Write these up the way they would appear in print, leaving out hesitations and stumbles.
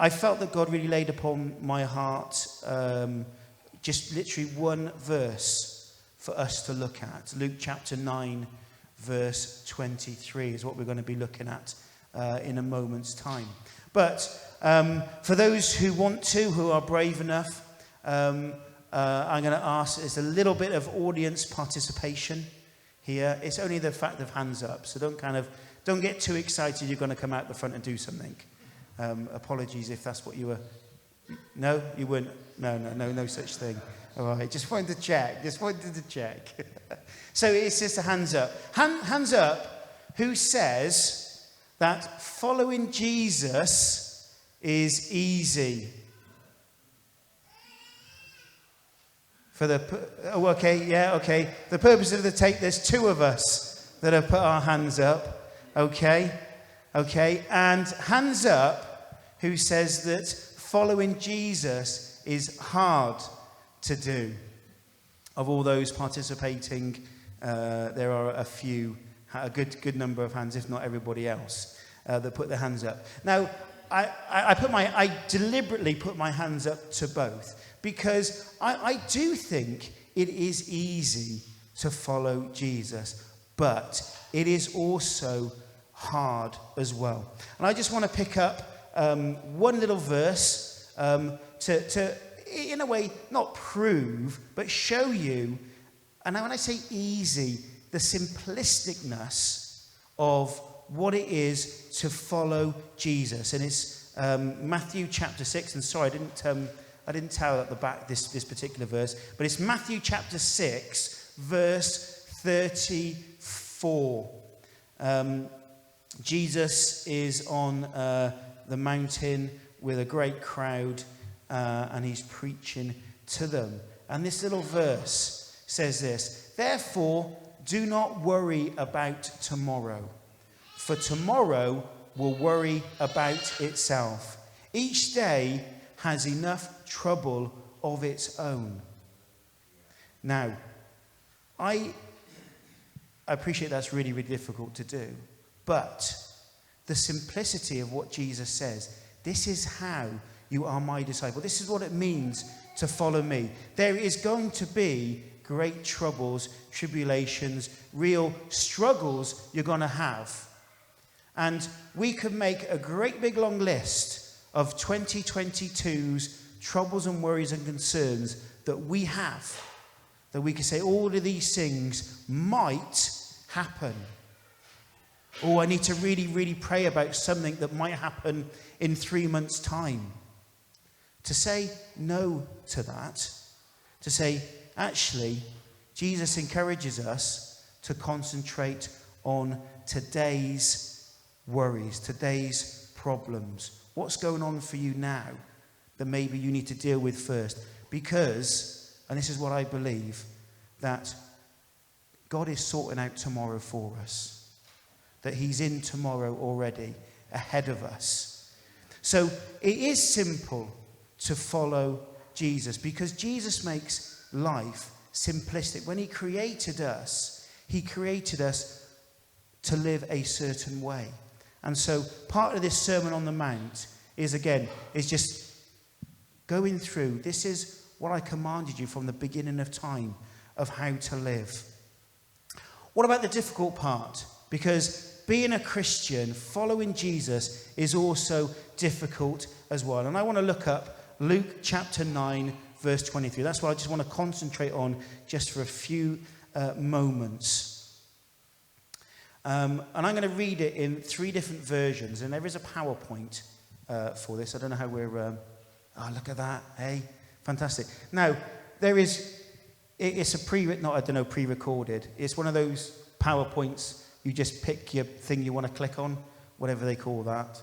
I felt that God really laid upon my heart just literally one verse for us to look at. Luke chapter 9, verse 23 is what we're going to be looking at in a moment's time. But for those who want to, who are brave enough, I'm going to ask, there's a little bit of audience participation here. It's only the fact of hands up, so don't get too excited you're going to come out the front and do something. Apologies if that's what you were. No, you weren't. No such thing. All right, just wanted to check. So it's just a hands up. Hands up. Who says that following Jesus is easy? Okay. The purpose of the tape, there's two of us that have put our hands up. Okay. And hands up who says that following Jesus is hard to do. Of all those participating, there are a good number of hands, if not everybody else, that put their hands up. Now, I deliberately put my hands up to both because I do think it is easy to follow Jesus, but it is also hard as well. And I just want to pick up one little verse to, in a way, not prove, but show you, and when I say easy, the simplisticness of what it is to follow Jesus. And it's Matthew chapter 6, and sorry, I didn't tell at the back this particular verse, but it's Matthew chapter 6, verse 34. Jesus is on the mountain with a great crowd, and he's preaching to them. And this little verse says this: "Therefore, do not worry about tomorrow, for tomorrow will worry about itself. Each day has enough trouble of its own." Now, I appreciate that's really, really difficult to do, but the simplicity of what Jesus says, this is how you are my disciple. This is what it means to follow me. There is going to be great troubles, tribulations, real struggles you're going to have. And we could make a great big long list of 2022's troubles and worries and concerns that we have. That we could say all of these things might happen. Or I need to really, really pray about something that might happen in 3 months' time. To say no to that, to say, actually, Jesus encourages us to concentrate on today's worries, today's problems. What's going on for you now that maybe you need to deal with first? Because, and this is what I believe, that God is sorting out tomorrow for us. That he's in tomorrow already, ahead of us. So it is simple to follow Jesus because Jesus makes life simplistic. When he created us to live a certain way. And so part of this Sermon on the Mount is just going through, this is what I commanded you from the beginning of time of how to live. What about the difficult part? Because being a Christian, following Jesus, is also difficult as well. And I want to look up Luke chapter 9, verse 23. That's what I just want to concentrate on just for a few moments. And I'm going to read it in 3 different versions. And there is a PowerPoint for this. I don't know how we're... oh, look at that. Hey, fantastic. Now, it's a pre-recorded. It's one of those PowerPoints. You just pick your thing you want to click on, whatever they call that.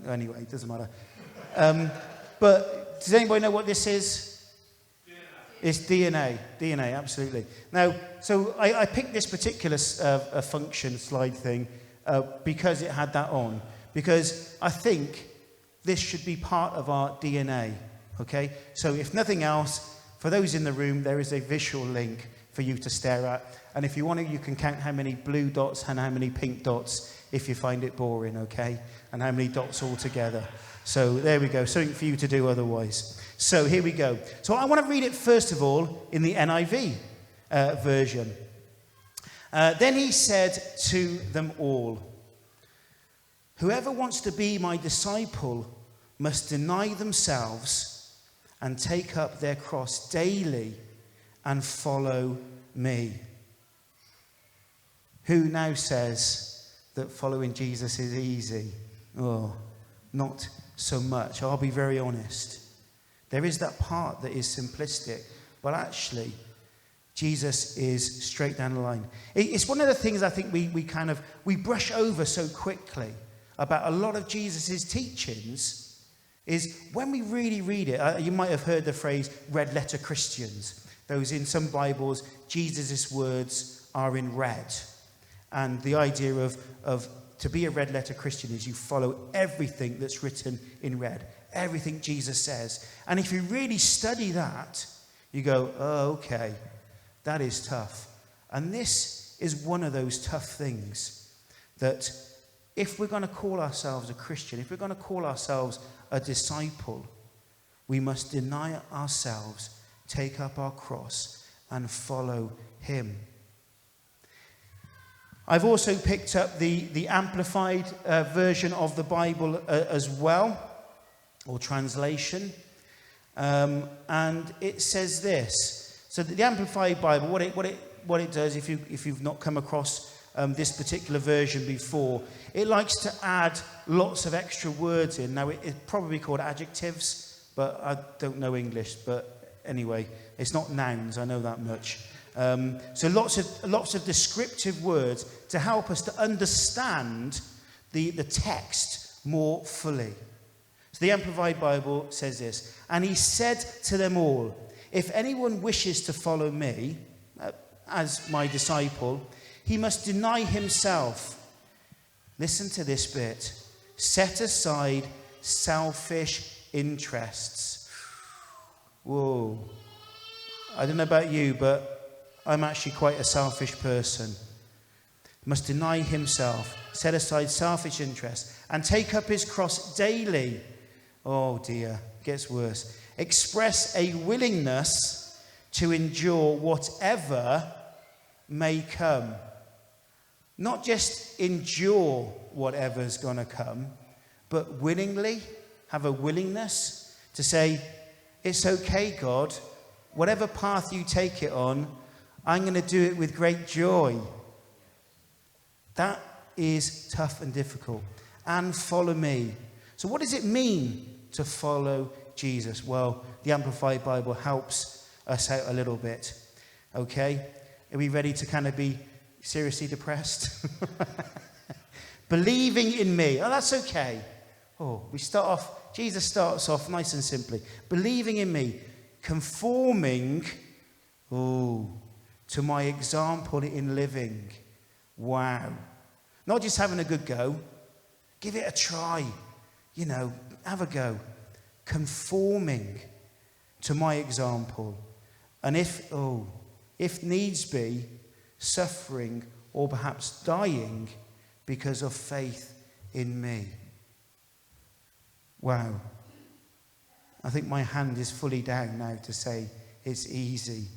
Anyway, it doesn't matter. But does anybody know what this is? DNA. It's DNA, absolutely. Now, so I picked this particular function slide thing because it had that on. Because I think this should be part of our DNA, okay? So if nothing else, for those in the room, there is a visual link for you to stare at. And if you want to, you can count how many blue dots and how many pink dots if you find it boring, okay? And how many dots altogether. So there we go, something for you to do otherwise. So here we go. So I want to read it first of all in the NIV version. Then he said to them all, "Whoever wants to be my disciple must deny themselves and take up their cross daily and follow me." Who now says that following Jesus is easy? Oh, not so much. I'll be very honest. There is that part that is simplistic, but actually, Jesus is straight down the line. It's one of the things I think we brush over so quickly about a lot of Jesus' teachings is when we really read it. You might have heard the phrase red letter Christians. Those in some Bibles, Jesus' words are in red. And the idea of to be a red letter Christian is you follow everything that's written in red, everything Jesus says. And if you really study that, you go, oh, okay, that is tough. And this is one of those tough things that if we're going to call ourselves a Christian, if we're going to call ourselves a disciple, we must deny ourselves, take up our cross, and follow him. I've also picked up the amplified version of the Bible as well, or translation. And it says this. So the Amplified Bible, what it does, if you've not come across this particular version before, it likes to add lots of extra words in. Now, it's probably called adjectives, but I don't know English. But anyway, it's not nouns, I know that much. So lots of descriptive words to help us to understand the text more fully. So the Amplified Bible says this, "And he said to them all, if anyone wishes to follow me as my disciple, he must deny himself." Listen to this bit. "Set aside selfish interests." Whoa. I don't know about you, but I'm actually quite a selfish person. Must deny himself, set aside selfish interests, and take up his cross daily. Oh dear, gets worse. Express a willingness to endure whatever may come. Not just endure whatever's going to come, but willingly have a willingness to say, it's okay, God, whatever path you take it on, I'm going to do it with great joy. That is tough and difficult. And follow me. So what does it mean to follow Jesus? Well, the Amplified Bible helps us out a little bit. Okay? Are we ready to kind of be seriously depressed? Believing in me. Oh, that's okay. Oh, Jesus starts off nice and simply. Believing in me. Conforming, to my example in living. Wow. Not just having a good go. Give it a try. Have a go. Conforming to my example. And if needs be, suffering or perhaps dying because of faith in me. Wow. I think my hand is fully down now to say it's easy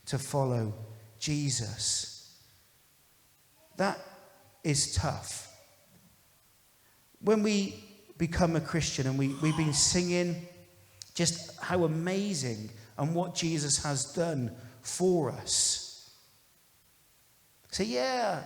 to follow Jesus. That is tough. When we become a Christian and we've been singing just how amazing and what Jesus has done for us. Say, yeah,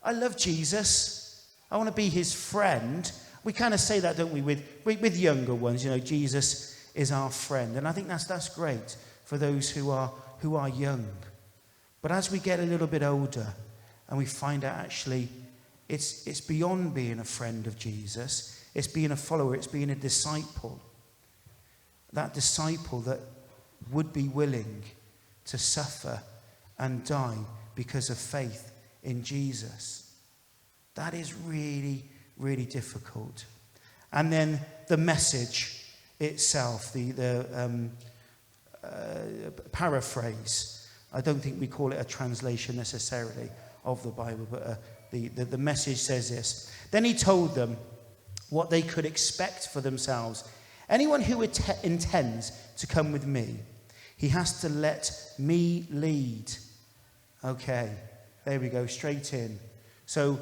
I love Jesus. I want to be his friend. We kind of say that, don't we, with younger ones. Jesus is our friend. And I think that's great for those who are young. But as we get a little bit older and we find out actually it's beyond being a friend of Jesus. It's being a follower. It's being a disciple. That disciple that would be willing to suffer and die because of faith in Jesus. That is really, really difficult. And then the message itself, the paraphrase. I don't think we call it a translation necessarily of the Bible, but the message says this. Then he told them what they could expect for themselves. Anyone who intends to come with me, he has to let me lead. Okay, there we go, straight in. So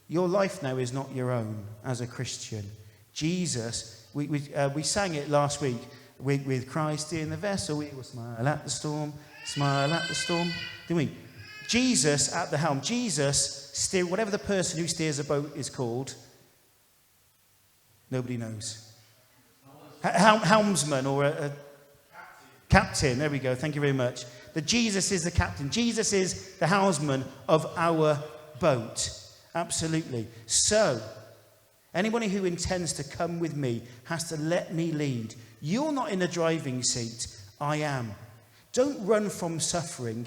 your life now is not your own as a Christian. Jesus, we sang it last week, with Christ in the vessel, we will smile at the storm, didn't we? Jesus at the helm. Jesus steer, whatever the person who steers a boat is called, nobody knows. Helmsman or a captain. There we go. Thank you very much. That Jesus is the captain. Jesus is the helmsman of our boat. Absolutely. So, anybody who intends to come with me has to let me lead. You're not in the driving seat. I am. Don't run from suffering.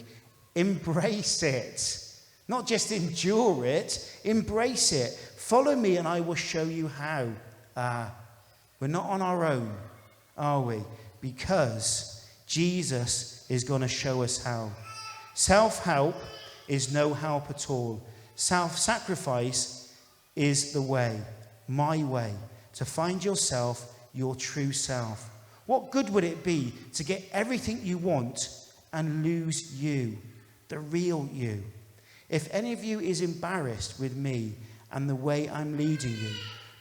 Embrace it. Not just endure it. Embrace it. Follow me and I will show you how. We're not on our own, are we? Because Jesus is going to show us how. Self-help is no help at all. Self-sacrifice is the way, my way, to find yourself, your true self. What good would it be to get everything you want and lose you, the real you? If any of you is embarrassed with me and the way I'm leading you,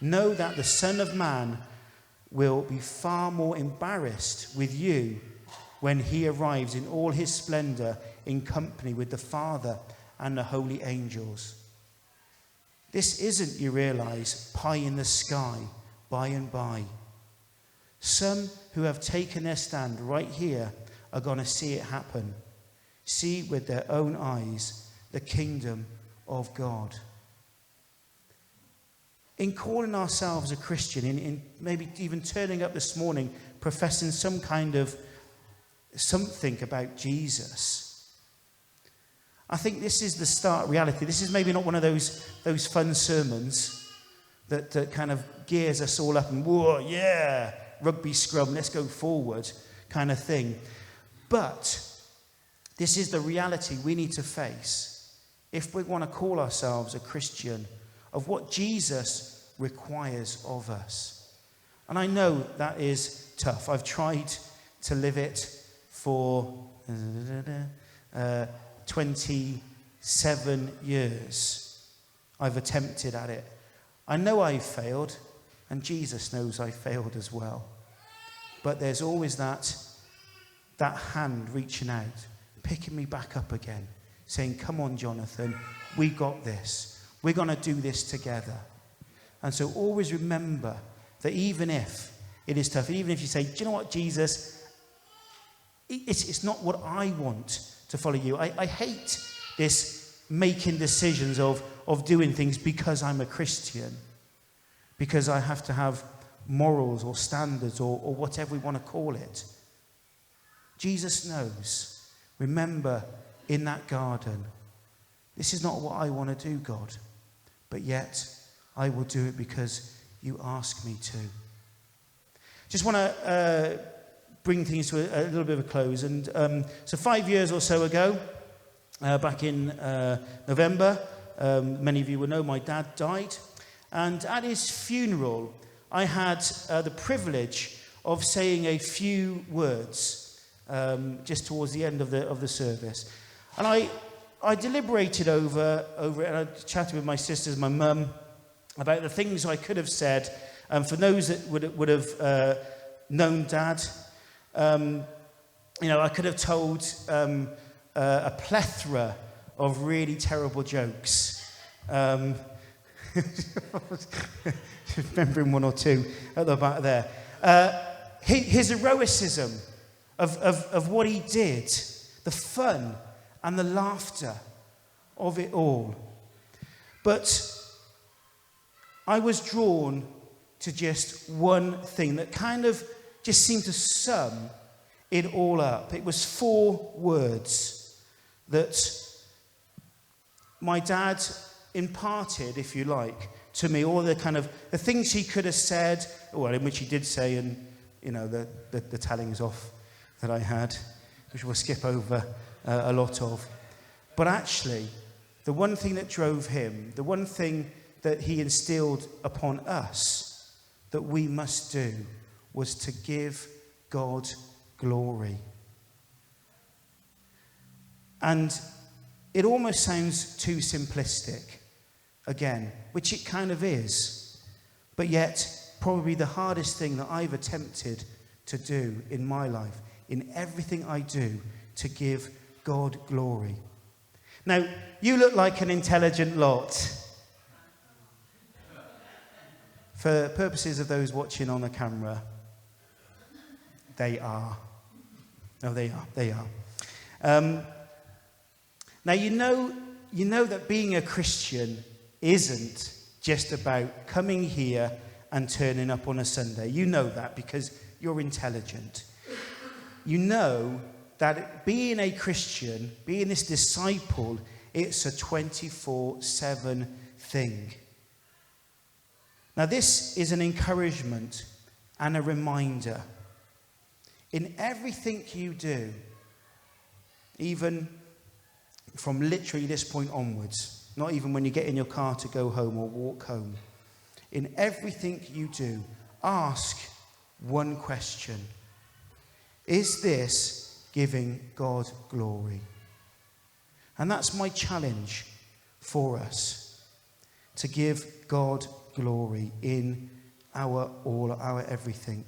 know that the Son of Man will be far more embarrassed with you when he arrives in all his splendor in company with the Father and the holy angels. This isn't, you realize, pie in the sky by and by. Some who have taken their stand right here are going to see it happen. See with their own eyes the kingdom of God. In calling ourselves a Christian, in maybe even turning up this morning, professing some kind of something about Jesus, I think this is the start reality. This is maybe not one of those fun sermons that kind of gears us all up and, whoa, yeah, rugby scrum, let's go forward kind of thing. But this is the reality we need to face if we want to call ourselves a Christian, of what Jesus requires of us. And I know that is tough. I've tried to live it for 27 years. I've attempted at it. I know I've failed, and Jesus knows I failed as well. But there's always that hand reaching out, picking me back up again, saying, come on, Jonathan, we got this. We're going to do this together. And so always remember that even if it is tough, even if you say, do you know what, Jesus, it's not what I want to follow you. I hate this making decisions of doing things because I'm a Christian, because I have to have morals or standards or whatever we want to call it. Jesus knows. Remember, in that garden, this is not what I want to do, God. But yet, I will do it because you ask me to. Just want to bring things to a little bit of a close. And so 5 years or so ago, back in November, many of you will know my dad died. And at his funeral, I had the privilege of saying a few words just towards the end of the service. And I deliberated over it, and I chatted with my sisters, my mum, about the things I could have said. For those that would have known Dad, I could have told a plethora of really terrible jokes. Remembering one or two at the back there. His heroicism of what he did, the fun and the laughter of it all. But I was drawn to just one thing that kind of just seemed to sum it all up. It was 4 words that my dad imparted, if you like, to me, all the things he could have said, well, in which he did say, and the tellings off that I had, which we'll skip over a lot of. But actually, the one thing that drove him, the one thing that he instilled upon us that we must do was to give God glory. And it almost sounds too simplistic, again, which it kind of is, but yet probably the hardest thing that I've attempted to do in my life, in everything I do, to give God glory. Now, you look like an intelligent lot. For purposes of those watching on the camera, they are. No, they are. Now, you know that being a Christian isn't just about coming here and turning up on a Sunday. You know that because you're intelligent. You know that being a Christian, being this disciple, it's a 24/7 thing. Now, this is an encouragement and a reminder. In everything you do, even from literally this point onwards, not even when you get in your car to go home or walk home, in everything you do, ask one question. Is this giving God glory? And that's my challenge for us, to give God glory in our everything.